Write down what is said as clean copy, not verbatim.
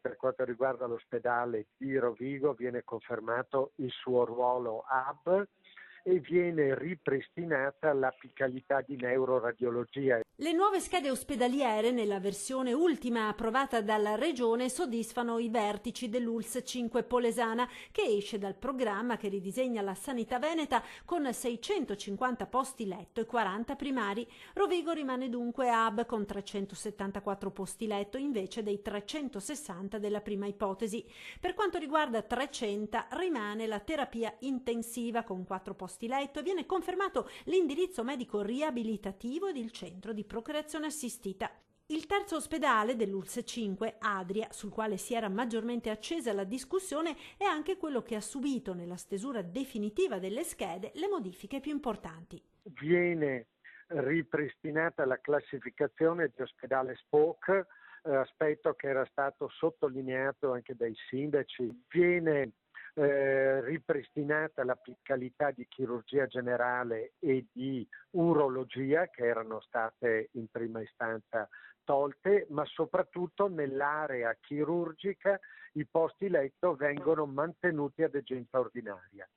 per quanto riguarda l'ospedale di Rovigo viene confermato il suo ruolo hub e viene ripristinata l'apicalità di neuroradiologia. Le nuove schede ospedaliere, nella versione ultima approvata dalla Regione, soddisfano i vertici dell'ULSS 5 Polesana, che esce dal programma che ridisegna la sanità veneta con 650 posti letto e 40 primari. Rovigo rimane dunque hub con 374 posti letto invece dei 360 della prima ipotesi. Per quanto riguarda Trecenta, rimane la terapia intensiva con 4 posti letto e viene confermato l'indirizzo medico riabilitativo ed il centro di procreazione assistita. Il terzo ospedale dell'ULSS 5, Adria, sul quale si era maggiormente accesa la discussione, è anche quello che ha subito nella stesura definitiva delle schede le modifiche più importanti. Viene ripristinata la classificazione di ospedale SPOC, aspetto che era stato sottolineato anche dai sindaci. Viene ripristinata l'apicalità di chirurgia generale e di urologia che erano state in prima istanza tolte, ma soprattutto nell'area chirurgica i posti letto vengono mantenuti ad degenza ordinaria.